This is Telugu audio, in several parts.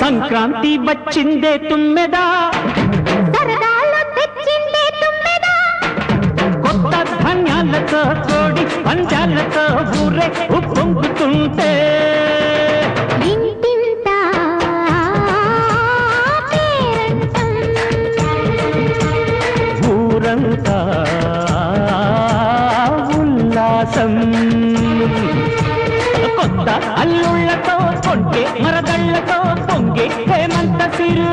సంక్రాంతి వచ్చిందే తుమ్మెదా సరదాలు తెచ్చిందే తుమ్మెదా కొత్త ధాన్యాలతో కోడి పంజాలతో ఊరే ఉప్పొంగుతుంటే ఇంటింత పేరంటం ఊరంతా ఉల్లాసం కొత్త అల్లుళ్లతో కొంటే మరదళ్లతో పొంగే హేమంత సిరు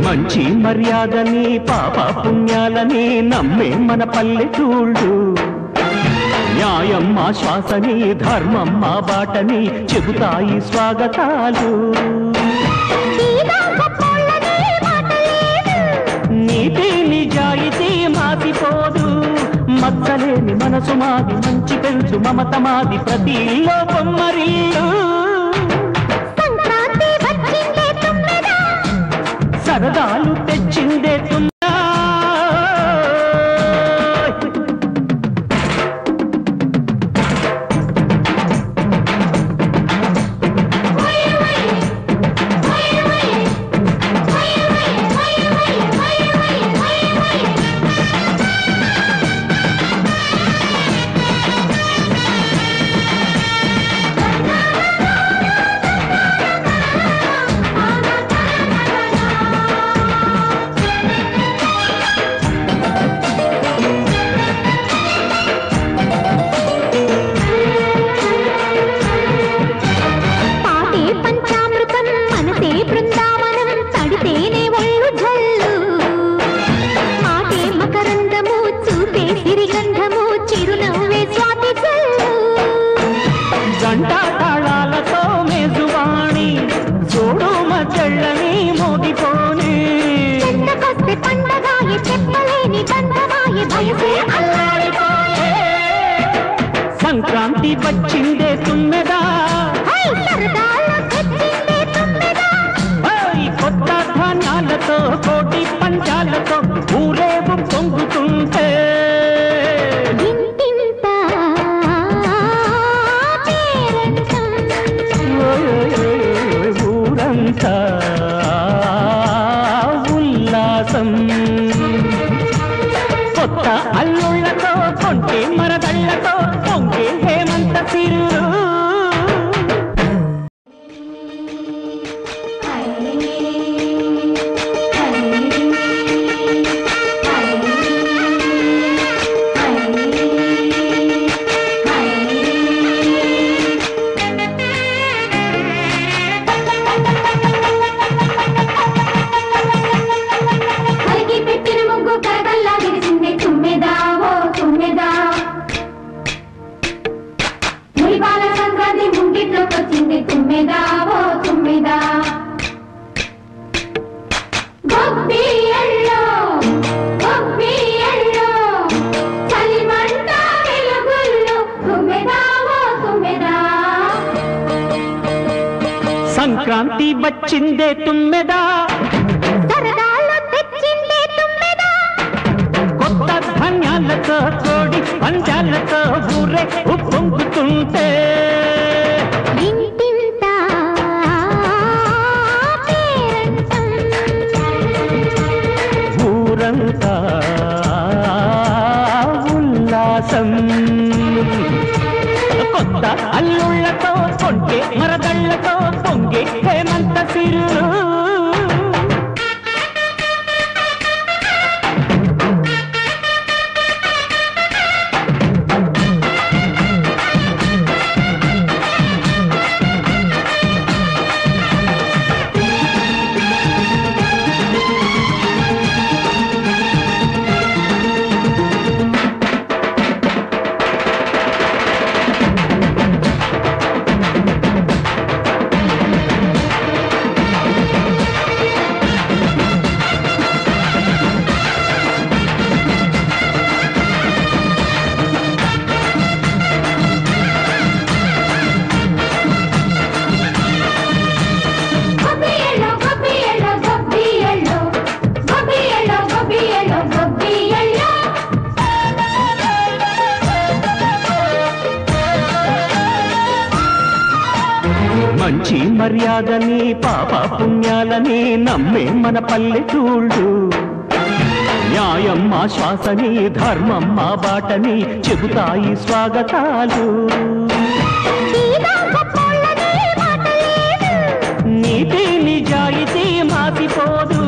మంచి మర్యాదని పాప పుణ్యాలని నమ్మే మన పల్లెటూళ్ళు న్యాయం మా శ్వాసని ధర్మం మా బాటని చెబుతాయి స్వాగతాలు నీతి నిజాయితీ మాసిపోదు మచ్చలేని మనసు మాది మంచి పెంచు మమత మాది ప్రతి లోపం మరిల్లు సరదాలు తెచ్చిందే తుమ్మెదా గంటా తాళాలతో మేజువాణి చూడు మచ్చళ్ళని మోగిపోని సంక్రాంతి వచ్చిందే తుమ్మెదా కొత్త ధాన్యాలతో కోటి పంచాలతో ఊరేగు పొంగుతుంటే ఊరంతా ఉల్లాసం కొత్త అల్లుళ్లతో కొంటే మరదళ్లతో పొంగే హేమంత సిరు సంక్రాంతి వచ్చిందే తుమ్మెదా సరదాలు తెచ్చిందే తుమ్మెదా కొత్త ధాన్యాలతో కోడి పంజాలతో ఊరే ఉప్పొంగుతుంటే ఇంటింత పేరంటం ఊరంతా ఉల్లాసం కొత్త అల్లుళ్లతో కొంటే మరదళ్లతో పొంగే హేమంత సిరు మర్యాదని పాప పుణ్యాలని నమ్మే మన పల్లెటూళ్ళు న్యాయం మా శ్వాసని ధర్మం మా బాటని చెబుతాయి స్వాగతాలు నీతి నిజాయితీ మాసిపోదు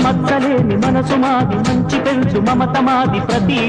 మచ్చలేని మనసు మాది మంచి పెంచు మమత మాది ప్రతి